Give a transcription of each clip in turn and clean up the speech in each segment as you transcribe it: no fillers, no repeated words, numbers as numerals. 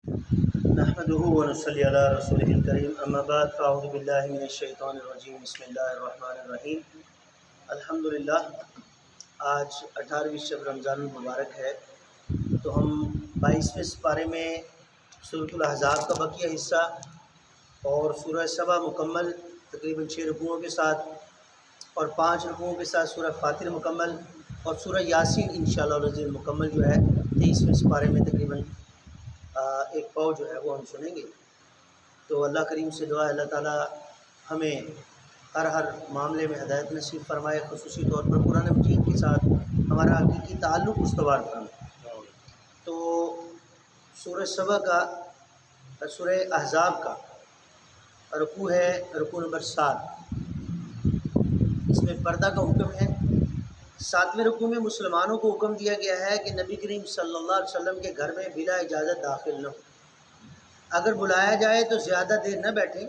نحمده ونصلي على رسوله الكريم اما بعد فاعوذ باللہ من الشیطان الرجیم بسم اللہ الرحمن الرحیم الحمدللہ۔ آج 18ویں شب رمضان المبارک ہے، تو ہم 22ویں سپارے میں سورۃ الاحزاب کا بقیہ حصہ اور سورہ سبا مکمل تقریباً 6 رکوعوں کے ساتھ اور 5 رکوعوں کے ساتھ سورہ فاتر مکمل اور سورہ یاسین انشاءاللہ العزیز مکمل جو ہے 23ویں سپارے میں تقریباً ایک پاؤ جو ہے وہ ہم سنیں گے۔ تو اللہ کریم سے دعا ہے اللہ تعالیٰ ہمیں ہر معاملے میں ہدایت نصیب فرمائے، خصوصی طور پر قرآن مجید کے ساتھ ہمارا حقیقی تعلق استوار فرمائے۔ تو سورہ سبا کا سورہ احزاب کا رکوع ہے رکوع نمبر 7، اس میں پردہ کا حکم ہے۔ 7ویں رکوع میں مسلمانوں کو حکم دیا گیا ہے کہ نبی کریم صلی اللہ علیہ وسلم کے گھر میں بلا اجازت داخل نہ ہو، اگر بلایا جائے تو زیادہ دیر نہ بیٹھیں،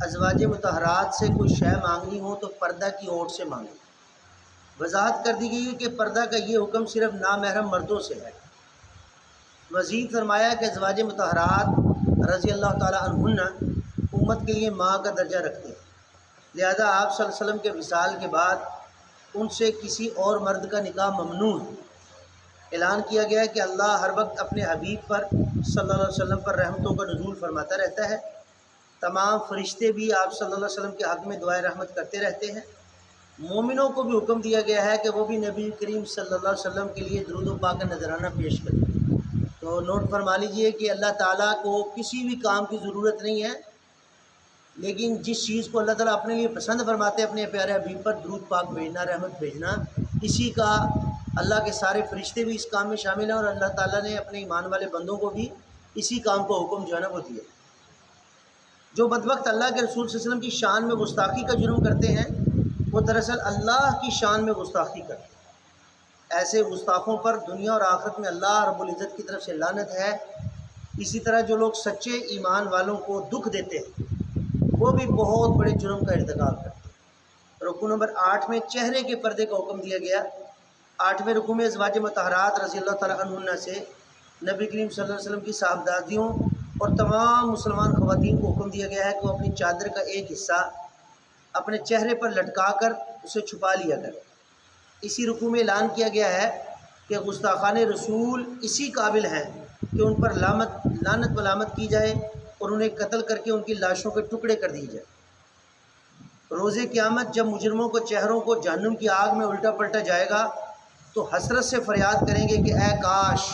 ازواج مطہرات سے کوئی شے مانگنی ہو تو پردہ کی اوٹ سے مانگیں۔ وضاحت کر دی گئی ہے کہ پردہ کا یہ حکم صرف نامحرم مردوں سے ہے۔ مزید فرمایا کہ ازواج مطہرات رضی اللہ تعالی عنہن امت کے لیے ماں کا درجہ رکھتے ہیں، لہذا آپ صلی اللہ علیہ وسلم کے وصال کے بعد ان سے کسی اور مرد کا نکاح ممنوع ہے۔ اعلان کیا گیا کہ اللہ ہر وقت اپنے حبیب پر صلی اللہ علیہ وسلم پر رحمتوں کا نزول فرماتا رہتا ہے، تمام فرشتے بھی آپ صلی اللہ علیہ وسلم کے حق میں دعائے رحمت کرتے رہتے ہیں۔ مومنوں کو بھی حکم دیا گیا ہے کہ وہ بھی نبی کریم صلی اللہ علیہ وسلم کے لیے درود و پاک کا نذرانہ پیش کریں۔ تو نوٹ فرما لیجئے کہ اللہ تعالیٰ کو کسی بھی کام کی ضرورت نہیں ہے، لیکن جس چیز کو اللہ تعالیٰ اپنے لیے پسند فرماتے ہیں اپنے پیارے حبیب پر درود پاک بھیجنا، رحمت بھیجنا، اسی کا اللہ کے سارے فرشتے بھی اس کام میں شامل ہیں، اور اللہ تعالیٰ نے اپنے ایمان والے بندوں کو بھی اسی کام کو حکم جو ہے نا وہ دیا۔ جو بدبخت اللہ کے رسول صلی اللہ علیہ وسلم کی شان میں گستاخی کا جرم کرتے ہیں وہ دراصل اللہ کی شان میں گستاخی کرتے ہیں۔ ایسے گستاخوں پر دنیا اور آخرت میں اللہ رب العزت کی طرف سے لعنت ہے۔ اسی طرح جو لوگ سچے ایمان والوں کو دکھ دیتے ہیں وہ بھی بہت بڑے جرم کا ارتکاب کرتے ہیں۔ رکوع نمبر 8 میں چہرے کے پردے کا حکم دیا گیا۔ 8ویں رکوع میں ازواج مطہرات رضی اللہ تعالیٰ عنہن سے نبی کریم صلی اللہ علیہ وسلم کی صاحبزادیوں اور تمام مسلمان خواتین کو حکم دیا گیا ہے کہ وہ اپنی چادر کا ایک حصہ اپنے چہرے پر لٹکا کر اسے چھپا لیا کریں۔ اسی رکوع میں اعلان کیا گیا ہے کہ گستاخان رسول اسی قابل ہیں کہ ان پر لعنت ملامت کی جائے اور انہیں قتل کر کے ان کی لاشوں کے ٹکڑے کر دی جائے۔ روز قیامت جب مجرموں کو چہروں کو جہنم کی آگ میں الٹا پلٹا جائے گا تو حسرت سے فریاد کریں گے کہ اے کاش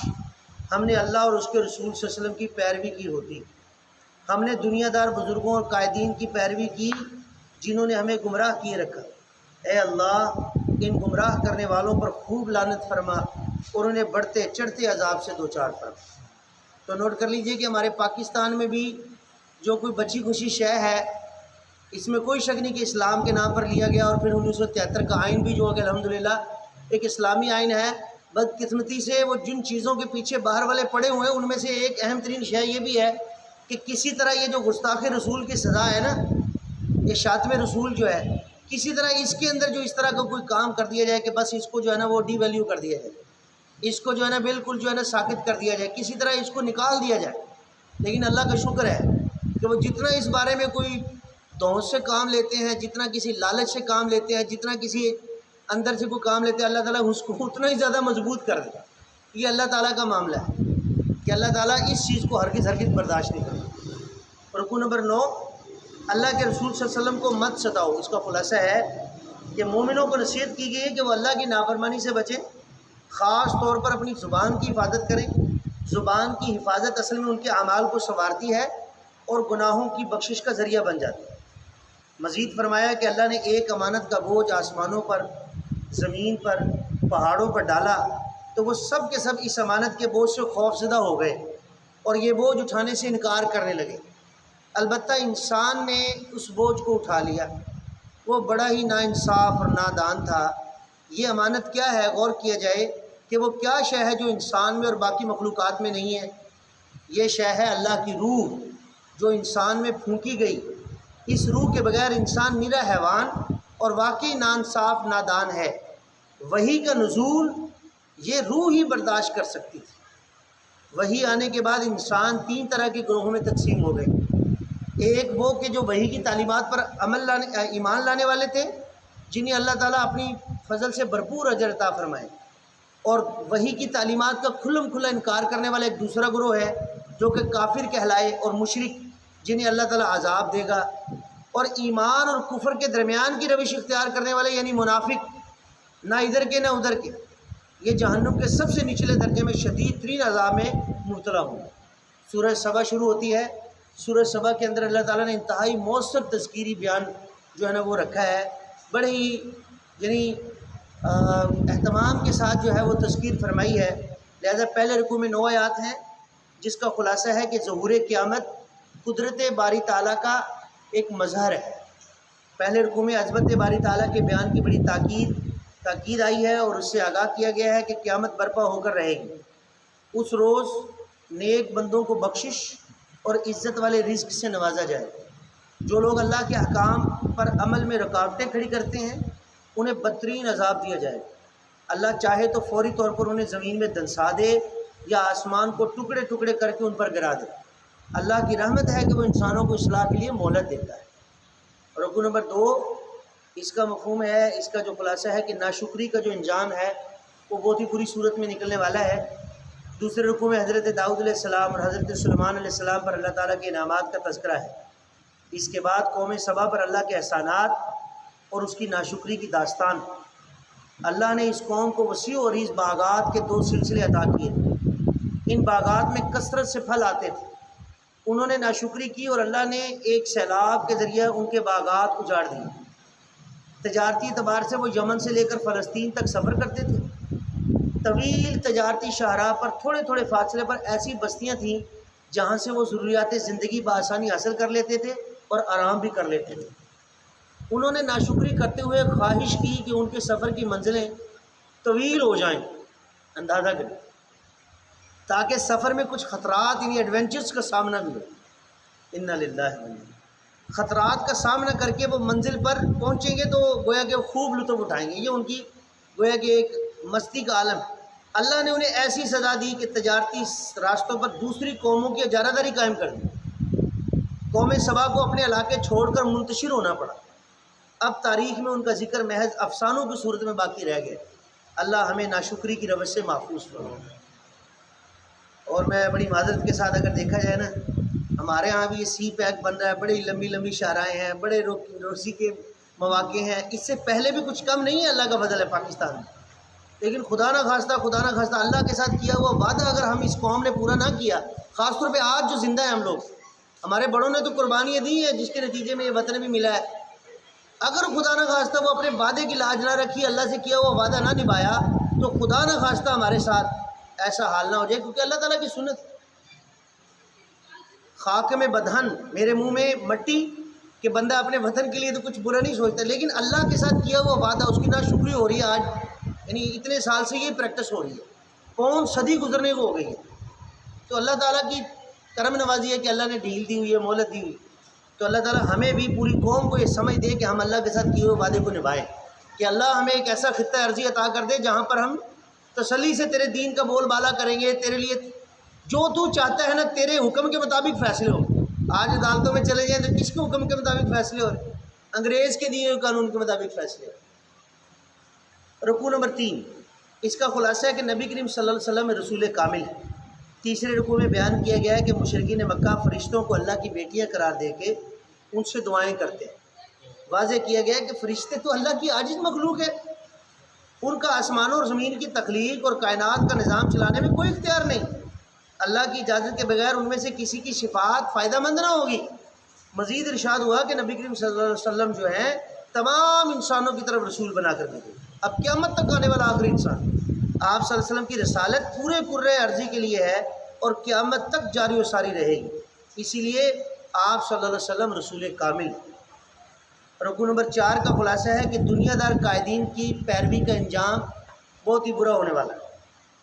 ہم نے اللہ اور اس کے رسول صلی اللہ علیہ وسلم کی پیروی کی ہوتی، ہم نے دنیا دار بزرگوں اور قائدین کی پیروی کی جنہوں نے ہمیں گمراہ کیے رکھا۔ اے اللہ ان گمراہ کرنے والوں پر خوب لعنت فرما اور انہیں بڑھتے چڑھتے عذاب سے دوچار فرما۔ تو نوٹ کر لیجئے کہ ہمارے پاکستان میں بھی جو کوئی بچی خوشی شے ہے، اس میں کوئی شک نہیں کہ اسلام کے نام پر لیا گیا، اور پھر 1973 کا آئین بھی جو کہ الحمدللہ ایک اسلامی آئین ہے۔ بدقسمتی سے وہ جن چیزوں کے پیچھے باہر والے پڑے ہوئے ہیں ان میں سے ایک اہم ترین شے یہ بھی ہے کہ کسی طرح یہ جو گستاخ رسول کی سزا ہے نا، یہ شاتم رسول جو ہے، کسی طرح اس کے اندر جو اس طرح کا کوئی کام کر دیا جائے کہ بس اس کو جو ہے نا وہ ڈی ویلیو کر دیا جائے، اس کو جو ہے نا بالکل جو ہے نا ساقط کر دیا جائے، کسی طرح اس کو نکال دیا جائے۔ لیکن اللہ کا شکر ہے کہ وہ جتنا اس بارے میں کوئی دھوس سے کام لیتے ہیں، جتنا کسی لالچ سے کام لیتے ہیں، جتنا کسی اندر سے کوئی کام لیتے ہیں، اللہ تعالیٰ اس کو اتنا ہی زیادہ مضبوط کر دیتا۔ یہ اللہ تعالیٰ کا معاملہ ہے کہ اللہ تعالیٰ اس چیز کو ہرگز برداشت نہیں کرتا۔ رکوع نمبر 9، اللہ کے رسول صلی اللہ علیہ وسلم کو مت ستاؤ۔ اس کا خلاصہ ہے کہ مومنوں کو نصیحت کی گئی ہے کہ وہ اللہ کی نافرمانی سے بچیں، خاص طور پر اپنی زبان کی حفاظت کریں۔ زبان کی حفاظت اصل میں ان کے اعمال کو سنوارتی ہے اور گناہوں کی بخشش کا ذریعہ بن جاتی ہے۔ مزید فرمایا کہ اللہ نے ایک امانت کا بوجھ آسمانوں پر، زمین پر، پہاڑوں پر ڈالا تو وہ سب کے سب اس امانت کے بوجھ سے خوف زدہ ہو گئے اور یہ بوجھ اٹھانے سے انکار کرنے لگے۔ البتہ انسان نے اس بوجھ کو اٹھا لیا، وہ بڑا ہی ناانصاف اور نادان تھا۔ یہ امانت کیا ہے؟ غور کیا جائے کہ وہ کیا شے ہے جو انسان میں اور باقی مخلوقات میں نہیں ہے۔ یہ شے ہے اللہ کی روح جو انسان میں پھونکی گئی۔ اس روح کے بغیر انسان نرا حیوان اور واقعی ناانصاف نادان ہے۔ وحی کا نزول یہ روح ہی برداشت کر سکتی تھی۔ وحی آنے کے بعد انسان 3 طرح کے گروہوں میں تقسیم ہو گئے۔ ایک وہ کہ جو وحی کی تعلیمات پر ایمان لانے والے تھے، جنہیں اللہ تعالیٰ اپنی فضل سے بھرپور اجر عطا فرمائے، اور وحی کی تعلیمات کا کھلم کھلا انکار کرنے والا ایک دوسرا گروہ ہے جو کہ کافر کہلائے اور مشرک، جنہیں اللہ تعالیٰ عذاب دے گا، اور ایمان اور کفر کے درمیان کی روش اختیار کرنے والے یعنی منافق، نہ ادھر کے نہ ادھر کے، یہ جہنم کے سب سے نچلے درجے میں شدید ترین عذاب میں مبتلا ہوں۔ سورہ سبا شروع ہوتی ہے۔ سورہ سبا کے اندر اللہ تعالیٰ نے انتہائی مؤثر تذکیری بیان جو ہے نا وہ رکھا ہے، بڑے ہی یعنی اہتمام کے ساتھ جو ہے وہ تذکیر فرمائی ہے۔ لہذا پہلے رکوع میں 9 آیات ہیں، جس کا خلاصہ ہے کہ ظہور قیامت قدرت باری تعالیٰ کا ایک مظہر ہے۔ پہلے رکوع میں عظمت باری تعالیٰ کے بیان کی بڑی تاکید آئی ہے، اور اس سے آگاہ کیا گیا ہے کہ قیامت برپا ہو کر رہے گی۔ اس روز نیک بندوں کو بخشش اور عزت والے رزق سے نوازا جائے گا۔ جو لوگ اللہ کے احکام پر عمل میں رکاوٹیں کھڑی کرتے ہیں، انہیں بدترین عذاب دیا جائے گا۔ اللہ چاہے تو فوری طور پر انہیں زمین میں دنسا دے یا آسمان کو ٹکڑے ٹکڑے کر کے ان پر گرا دے۔ اللہ کی رحمت ہے کہ وہ انسانوں کو اصلاح کے لیے مہلت دیتا ہے۔ رکوع نمبر 2، اس کا مفہوم ہے، اس کا جو خلاصہ ہے کہ ناشکری کا جو انجام ہے وہ بہت ہی بری صورت میں نکلنے والا ہے۔ دوسرے رکوع میں حضرت داؤد علیہ السلام اور حضرت سلیمان علیہ السلام پر اللہ تعالیٰ کے انعامات کا تذکرہ ہے۔ اس کے بعد قوم سبا پر اللہ کے احسانات اور اس کی ناشکری کی داستان۔ اللہ نے اس قوم کو وسیع و عریض باغات کے 2 سلسلے عطا کیے۔ ان باغات میں کثرت سے پھل آتے تھے، انہوں نے ناشکری کی اور اللہ نے ایک سیلاب کے ذریعے ان کے باغات اجاڑ دیے۔ تجارتی اعتبار سے وہ یمن سے لے کر فلسطین تک سفر کرتے تھے۔ طویل تجارتی شاہراہ پر تھوڑے تھوڑے فاصلے پر ایسی بستیاں تھیں جہاں سے وہ ضروریات زندگی بآسانی حاصل کر لیتے تھے اور آرام بھی کر لیتے تھے۔ انہوں نے ناشکری کرتے ہوئے خواہش کی کہ ان کے سفر کی منزلیں طویل ہو جائیں، اندازہ کریں، تاکہ سفر میں کچھ خطرات یعنی ایڈونچرز کا سامنا بھی ہو۔ انا للہ و انا الیہ۔ خطرات کا سامنا کر کے وہ منزل پر پہنچیں گے تو گویا کہ خوب لطف اٹھائیں گے۔ یہ ان کی گویا کہ ایک مستی کا عالم۔ اللہ نے انہیں ایسی سزا دی کہ تجارتی راستوں پر دوسری قوموں کی اجارہ داری قائم کر دی۔ قوم سبا کو اپنے علاقے چھوڑ کر منتشر ہونا پڑا۔ اب تاریخ میں ان کا ذکر محض افسانوں کی صورت میں باقی رہ گیا۔ اللہ ہمیں ناشکری کی روش سے محفوظ فرمائے۔ اور میں بڑی معذرت کے ساتھ اگر دیکھا جائے نا، ہمارے ہاں بھی یہ سی پیک بن رہا ہے، بڑی لمبی لمبی شاہراہیں ہیں، بڑے روزی کے مواقع ہیں۔ اس سے پہلے بھی کچھ کم نہیں ہے، اللہ کا فضل ہے پاکستان میں۔ لیکن خدا نہ خواستہ اللہ کے ساتھ کیا ہوا وعدہ اگر ہم اس قوم نے پورا نہ کیا، خاص طور پہ آج جو زندہ ہیں ہم لوگ، ہمارے بڑوں نے تو قربانیاں دی ہیں جس کے نتیجے میں یہ وطن بھی ملا ہے۔ اگر خدا نہ خواستہ وہ اپنے وعدے کی لاج نہ رکھی، اللہ سے کیا ہوا وعدہ نہ نبھایا، تو خدا نہ خواستہ ہمارے ساتھ ایسا حال نہ ہو جائے، کیونکہ اللہ تعالیٰ کی سنت، خاک میں بدہن میرے منہ میں مٹی، کہ بندہ اپنے وطن کے لیے تو کچھ برا نہیں سوچتا، لیکن اللہ کے ساتھ کیا ہوا وعدہ اس کی ناشکری ہو رہی ہے آج، یعنی اتنے سال سے یہ پریکٹس ہو رہی ہے، کون صدی گزرنے کو ہو گئی ہے۔ تو اللہ تعالیٰ کی کرم نوازی ہے کہ اللہ نے ڈھیل دی ہوئی ہے، مہلت دی ہوئی، تو اللہ تعالیٰ ہمیں بھی پوری قوم کو یہ سمجھ دے کہ ہم اللہ کے ساتھ کیے ہوئے وعدے کو نبھائیں، کہ اللہ ہمیں ایک ایسا خطہ عرضی عطا کر دے جہاں پر ہم تسلی سے تیرے دین کا بول بالا کریں گے، تیرے لیے جو تو چاہتا ہے نا تیرے حکم کے مطابق فیصلے ہوں۔ آج عدالتوں میں چلے جائیں تو کس کے حکم کے مطابق فیصلے ہو رہے؟ انگریز کے دیے ہوئے قانون کے مطابق فیصلے ہو۔ رکوع نمبر 3، اس کا خلاصہ ہے کہ نبی کریم صلی اللہ علیہ وسلم رسول کامل ہے۔ تیسرے رکوع میں بیان کیا گیا ہے کہ مشرکین مکہ فرشتوں کو اللہ کی بیٹیاں قرار دے کے ان سے دعائیں کرتے ہیں۔ واضح کیا گیا ہے کہ فرشتے تو اللہ کی عاجز مخلوق ہے، ان کا آسمانوں اور زمین کی تخلیق اور کائنات کا نظام چلانے میں کوئی اختیار نہیں۔ اللہ کی اجازت کے بغیر ان میں سے کسی کی شفاعت فائدہ مند نہ ہوگی۔ مزید ارشاد ہوا کہ نبی کریم صلی اللہ علیہ وسلم جو ہیں تمام انسانوں کی طرف رسول بنا کر بھیجے، اب قیامت تک آنے والا آخری انسان۔ آپ صلی اللہ علیہ وسلم کی رسالت پورے کرۂ ارضی کے لیے ہے اور قیامت تک جاری و ساری رہے گی، اسی لیے آپ صلی اللہ علیہ وسلم رسول کامل۔ رکوع نمبر 4 کا خلاصہ ہے کہ دنیا دار قائدین کی پیروی کا انجام بہت ہی برا ہونے والا ہے۔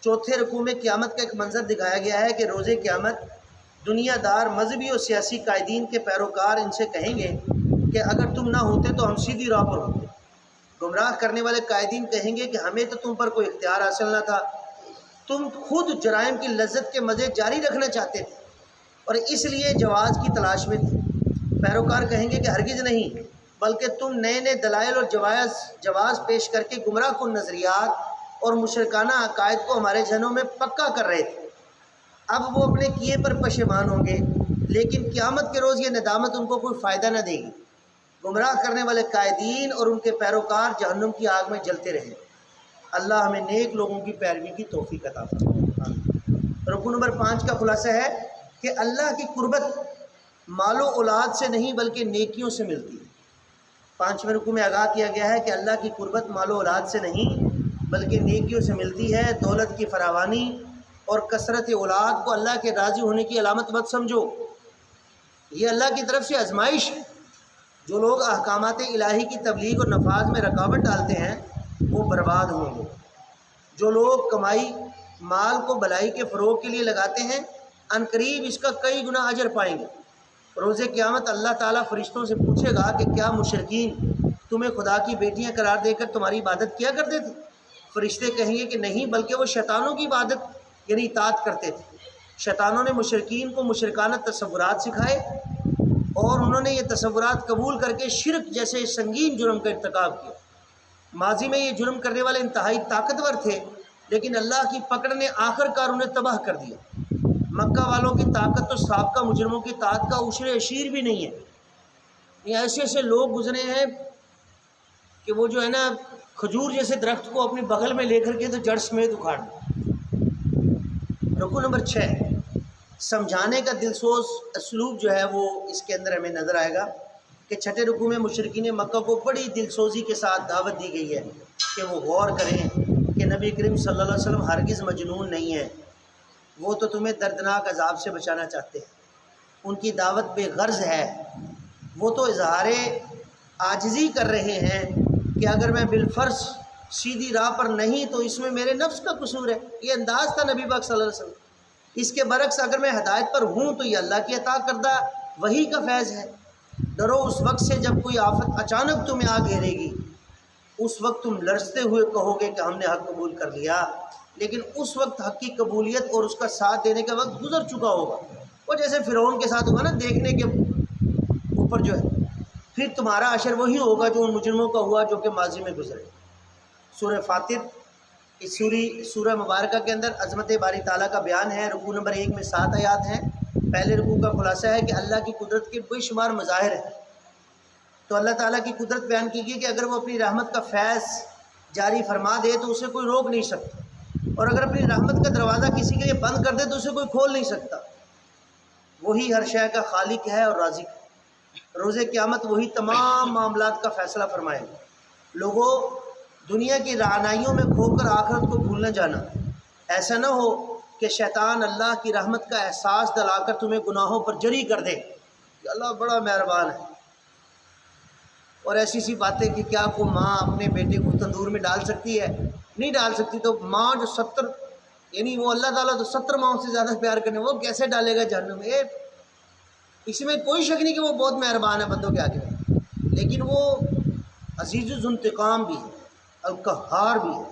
چوتھے رکوع میں قیامت کا ایک منظر دکھایا گیا ہے کہ روز قیامت دنیا دار مذہبی اور سیاسی قائدین کے پیروکار ان سے کہیں گے کہ اگر تم نہ ہوتے تو ہم سیدھی راہ پر ہوتے۔ گمراہ کرنے والے قائدین کہیں گے کہ ہمیں تو تم پر کوئی اختیار حاصل نہ تھا، تم خود جرائم کی لذت کے مزے جاری رکھنا چاہتے تھے اور اس لیے جواز کی تلاش میں تھے۔ پیروکار کہیں گے کہ ہرگز نہیں، بلکہ تم نئے نئے دلائل اور جواز پیش کر کے گمراہ کن نظریات اور مشرکانہ عقائد کو ہمارے ذہنوں میں پکا کر رہے تھے۔ اب وہ اپنے کیے پر پشیمان ہوں گے، لیکن قیامت کے روز یہ ندامت ان کو کوئی فائدہ نہ دے گی۔ گمراہ کرنے والے قائدین اور ان کے پیروکار جہنم کی آگ میں جلتے رہیں۔ اللہ ہمیں نیک لوگوں کی پیروی کی توفیق عطا فرمائے۔ رکن نمبر 5 کا خلاصہ ہے کہ اللہ کی قربت مال و اولاد سے نہیں بلکہ نیکیوں سے ملتی ہے۔ 5ویں رکوع میں آگاہ کیا گیا ہے کہ اللہ کی قربت مال و اولاد سے نہیں بلکہ نیکیوں سے ملتی ہے۔ دولت کی فراوانی اور کثرت اولاد کو اللہ کے راضی ہونے کی علامت مت سمجھو، یہ اللہ کی طرف سے آزمائش ہے۔ جو لوگ احکامات الہی کی تبلیغ اور نفاذ میں رکاوٹ ڈالتے ہیں وہ برباد ہوں گے۔ جو لوگ کمائی مال کو بھلائی کے فروغ کے لیے لگاتے ہیں عنقریب اس کا کئی گنا اجر پائیں گے۔ روز قیامت اللہ تعالیٰ فرشتوں سے پوچھے گا کہ کیا مشرکین تمہیں خدا کی بیٹیاں قرار دے کر تمہاری عبادت کیا کرتے تھے؟ فرشتے کہیں گے کہ نہیں، بلکہ وہ شیطانوں کی عبادت یعنی اطاعت کرتے تھے۔ شیطانوں نے مشرکین کو مشرکانہ تصورات سکھائے اور انہوں نے یہ تصورات قبول کر کے شرک جیسے سنگین جرم کا ارتکاب کیا۔ ماضی میں یہ جرم کرنے والے انتہائی طاقتور تھے، لیکن اللہ کی پکڑ نے آخر کار انہیں تباہ کر دیا۔ مکہ والوں کی طاقت تو سابقہ مجرموں کی طاقت کا عشر اشیر بھی نہیں ہے۔ یہ ایسے ایسے لوگ گزرے ہیں کہ وہ جو ہے نا کھجور جیسے درخت کو اپنی بغل میں لے کر کے تو جڑ سمیت اکھاڑ دیں۔ رکوع نمبر 6 سمجھانے کا دلسوز اسلوب جو ہے وہ اس کے اندر ہمیں نظر آئے گا کہ 6 رکوع میں مشرکین مکہ کو بڑی دلسوزی کے ساتھ دعوت دی گئی ہے کہ وہ غور کریں کہ نبی کریم صلی اللہ علیہ وسلم ہرگز مجنون نہیں ہے، وہ تو تمہیں دردناک عذاب سے بچانا چاہتے ہیں۔ ان کی دعوت بے غرض ہے، وہ تو اظہار عاجزی کر رہے ہیں کہ اگر میں بالفرض سیدھی راہ پر نہیں تو اس میں میرے نفس کا قصور ہے۔ یہ انداز تھا نبی پاک صلی اللہ علیہ وسلم۔ اس کے برعکس اگر میں ہدایت پر ہوں تو یہ اللہ کی عطا کردہ وحی کا فیض ہے۔ ڈرو اس وقت سے جب کوئی آفت اچانک تمہیں آ گھیرے گی، اس وقت تم لرزتے ہوئے کہو گے کہ ہم نے حق قبول کر لیا، لیکن اس وقت حق کی قبولیت اور اس کا ساتھ دینے کا وقت گزر چکا ہوگا۔ وہ جیسے فرعون کے ساتھ ہوگا نا، دیکھنے کے اوپر جو ہے، پھر تمہارا اشر وہی ہوگا جو ان مجرموں کا ہوا جو کہ ماضی میں گزرے۔ سورہ فاطر اس سورہ مبارکہ کے اندر عظمت باری تعالیٰ کا بیان ہے۔ رکوع نمبر 1 میں 7 آیات ہیں۔ پہلے رکوع کا خلاصہ ہے کہ اللہ کی قدرت کے بے شمار مظاہر ہیں۔ تو اللہ تعالیٰ کی قدرت بیان کی گئی کہ اگر وہ اپنی رحمت کا فیض جاری فرما دے تو اسے کوئی روک نہیں سکتا، اور اگر اپنی رحمت کا دروازہ کسی کے لیے بند کر دے تو اسے کوئی کھول نہیں سکتا۔ وہی ہر شے کا خالق ہے اور رازق ہے۔ روز قیامت وہی تمام معاملات کا فیصلہ فرمائے گا۔ لوگوں، دنیا کی رعنائیوں میں کھو کر آخرت کو بھول نہ جانا۔ ایسا نہ ہو کہ شیطان اللہ کی رحمت کا احساس دلا کر تمہیں گناہوں پر جری کر دے کہ اللہ بڑا مہربان ہے، اور ایسی سی باتیں کہ کیا کوئی ماں اپنے بیٹے کو تندور میں ڈال سکتی ہے؟ نہیں ڈال سکتی۔ تو ماں جو 70 یعنی وہ اللہ تعالیٰ تو 70 ماؤں سے زیادہ پیار کرنے، وہ کیسے ڈالے گا جہنم میں؟ اس میں کوئی شک نہیں کہ وہ بہت مہربان ہے بندوں کے آگے، لیکن وہ عزیز ذو انتقام بھی ہے، القہار بھی ہے،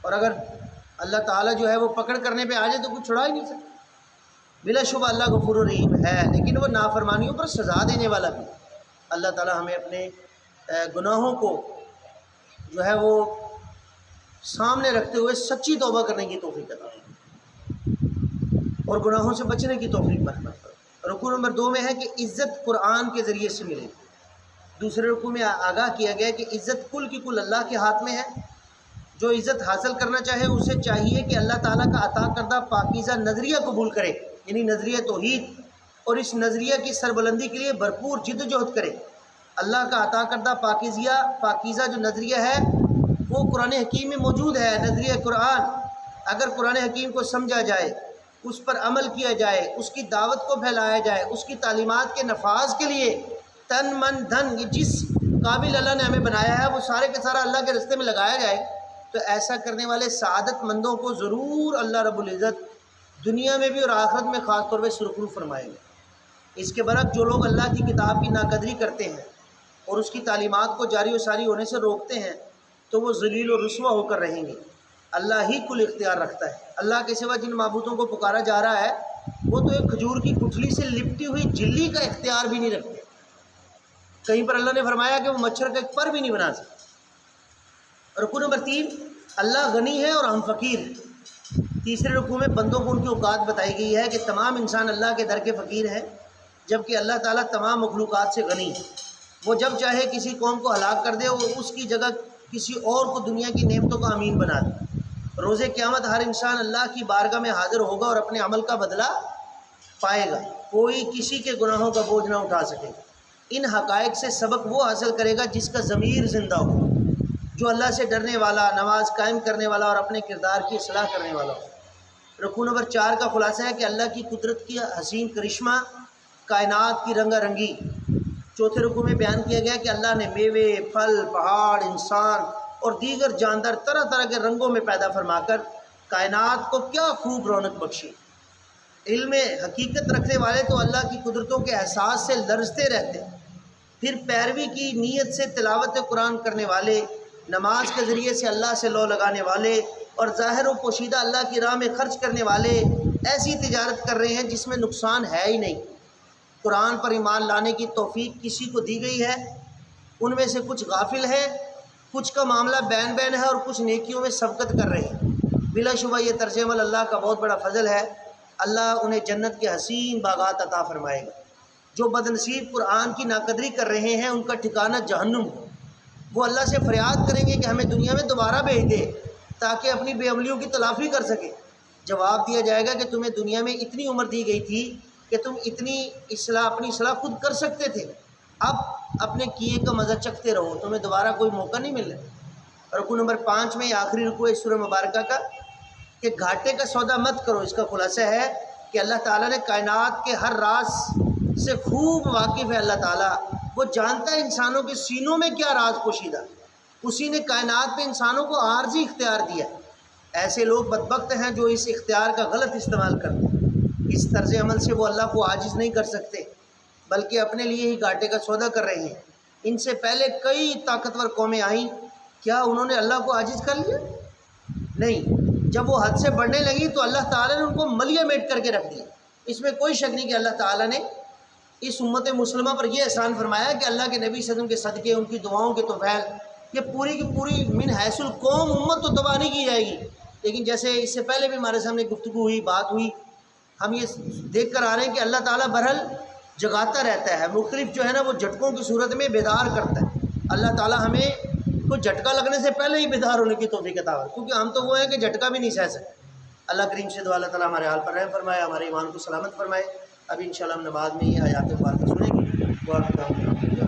اور اگر اللہ تعالیٰ جو ہے وہ پکڑ کرنے پہ آ جائے تو کچھ چھڑا ہی نہیں سکتا۔ بلا شبہ اللہ غفور الرحیم ہے، لیکن وہ نافرمانیوں پر سزا دینے والا بھی ہے۔ اللہ تعالیٰ ہمیں اپنے گناہوں کو جو ہے وہ سامنے رکھتے ہوئے سچی توبہ کرنے کی توفیق عطا فرمائے اور گناہوں سے بچنے کی توفیق مرحمت فرمائے۔ رکوع نمبر 2 میں ہے کہ عزت قرآن کے ذریعے سے ملے گی۔ دوسرے رکوع میں آگاہ کیا گیا کہ عزت کل کی کل اللہ کے ہاتھ میں ہے۔ جو عزت حاصل کرنا چاہے اسے چاہیے کہ اللہ تعالیٰ کا عطا کردہ پاکیزہ نظریہ قبول کرے، یعنی نظریہ توحید، اور اس نظریہ کی سربلندی کے لیے بھرپور جد و جہد کرے۔ اللہ کا عطا کردہ پاکیزہ جو نظریہ ہے وہ قرآن حکیم میں موجود ہے۔ نظریہ قرآن، اگر قرآن حکیم کو سمجھا جائے، اس پر عمل کیا جائے، اس کی دعوت کو پھیلایا جائے، اس کی تعلیمات کے نفاذ کے لیے تن من دھن جس قابل اللہ نے ہمیں بنایا ہے وہ سارے کے سارا اللہ کے راستے میں لگایا جائے، تو ایسا کرنے والے سعادت مندوں کو ضرور اللہ رب العزت دنیا میں بھی اور آخرت میں خاص طور پہ سرخرو فرمائیں گے۔ اس کے برعکس جو لوگ اللہ کی کتاب کی ناقدری کرتے ہیں اور اس کی تعلیمات کو جاری و ساری ہونے سے روکتے ہیں تو وہ ذلیل و رسوا ہو کر رہیں گے۔ اللہ ہی کل اختیار رکھتا ہے۔ اللہ کے سوا جن معبودوں کو پکارا جا رہا ہے وہ تو ایک کھجور کی گٹھلی سے لپٹی ہوئی جھلی کا اختیار بھی نہیں رکھتے۔ کہیں پر اللہ نے فرمایا کہ وہ مچھر کا ایک پر بھی نہیں بنا سکتے۔ رکوع نمبر 3، اللہ غنی ہے اور ہم فقیر ہیں۔ تیسرے رکوع میں بندوں کو ان کی اوقات بتائی گئی ہے کہ تمام انسان اللہ کے در کے فقیر ہیں، جبکہ اللہ تعالیٰ تمام مخلوقات سے غنی ہے۔ وہ جب چاہے کسی قوم کو ہلاک کر دے، وہ اس کی جگہ کسی اور کو دنیا کی نعمتوں کا امین بنا دے۔ روز قیامت ہر انسان اللہ کی بارگاہ میں حاضر ہوگا اور اپنے عمل کا بدلہ پائے گا۔ کوئی کسی کے گناہوں کا بوجھ نہ اٹھا سکے۔ ان حقائق سے سبق وہ حاصل کرے گا جس کا ضمیر زندہ ہو، جو اللہ سے ڈرنے والا، نماز قائم کرنے والا اور اپنے کردار کی اصلاح کرنے والا ہو۔ رکوع نمبر 4 کا خلاصہ ہے کہ اللہ کی قدرت کی حسین کرشمہ، کائنات کی رنگا رنگی۔ چوتھے رکوع میں بیان کیا گیا کہ اللہ نے میوے، پھل، پہاڑ، انسان اور دیگر جاندار طرح طرح کے رنگوں میں پیدا فرما کر کائنات کو کیا خوب رونق بخشی۔ علم حقیقت رکھنے والے تو اللہ کی قدرتوں کے احساس سے لرزتے رہتے ہیں، پھر پیروی کی نیت سے تلاوت قرآن کرنے والے، نماز کے ذریعے سے اللہ سے لو لگانے والے اور ظاہر و پوشیدہ اللہ کی راہ میں خرچ کرنے والے ایسی تجارت کر رہے ہیں جس میں نقصان ہے ہی نہیں۔ قرآن پر ایمان لانے کی توفیق کسی کو دی گئی ہے، ان میں سے کچھ غافل ہیں، کچھ کا معاملہ بین بین ہے اور کچھ نیکیوں میں سبقت کر رہے ہیں۔ بلا شبہ یہ طرز عمل اللہ کا بہت بڑا فضل ہے۔ اللہ انہیں جنت کے حسین باغات عطا فرمائے گا۔ جو بد نصیب قرآن کی ناقدری کر رہے ہیں ان کا ٹھکانہ جہنم ہو۔ وہ اللہ سے فریاد کریں گے کہ ہمیں دنیا میں دوبارہ بھیج دے تاکہ اپنی بے عملیوں کی تلافی کر سکے۔ جواب دیا جائے گا کہ تمہیں دنیا میں اتنی عمر دی گئی تھی کہ تم اتنی اپنی اصلاح خود کر سکتے تھے، اب اپنے کیے کا مزہ چکھتے رہو، تمہیں دوبارہ کوئی موقع نہیں مل رہا۔ رکوع نمبر 5 میں یہ آخری رکوع ہے سورہ مبارکہ کا کہ گھاٹے کا سودا مت کرو۔ اس کا خلاصہ ہے کہ اللہ تعالیٰ نے کائنات کے ہر راز سے خوب واقف ہے۔ اللہ تعالیٰ وہ جانتا ہے انسانوں کے سینوں میں کیا راز پوشیدہ، اسی نے کائنات پہ انسانوں کو عارضی اختیار دیا۔ ایسے لوگ بدبخت ہیں جو اس اختیار کا غلط استعمال کرتے ہیں۔ اس طرز عمل سے وہ اللہ کو عاجز نہیں کر سکتے بلکہ اپنے لیے ہی گھاٹے کا سودا کر رہے ہیں۔ ان سے پہلے کئی طاقتور قومیں آئیں، کیا انہوں نے اللہ کو عاجز کر لیا؟ نہیں، جب وہ حد سے بڑھنے لگی تو اللہ تعالیٰ نے ان کو ملیہ میٹ کر کے رکھ دیا۔ اس میں کوئی شک نہیں کہ اللہ تعالیٰ نے اس امت مسلمہ پر یہ احسان فرمایا کہ اللہ کے نبی صلی اللہ علیہ وسلم کے صدقے، ان کی دعاؤں کے طفیل، یہ پوری کی پوری من حیث القوم امت تو تباہ نہیں کی جائے گی، لیکن جیسے اس سے پہلے بھی ہمارے سامنے گفتگو ہوئی، بات ہوئی، ہم یہ دیکھ کر آ رہے ہیں کہ اللہ تعالیٰ بہرحال جگاتا رہتا ہے، مختلف جو ہے نا وہ جھٹکوں کی صورت میں بیدار کرتا ہے۔ اللہ تعالیٰ ہمیں کوئی جھٹکا لگنے سے پہلے ہی بیدار ہونے کی توفیق عطا فرمائے، کیونکہ ہم تو وہ ہیں کہ جھٹکا بھی نہیں سہ سکتے۔ اللہ کریم سے دعا اللہ تعالیٰ ہمارے حال پر رحم فرمائے، ہمارے ایمان کو سلامت فرمائے۔ ابھی انشاءاللہ ہم نماز میں یہ آیات مبارکہ سنیں گے۔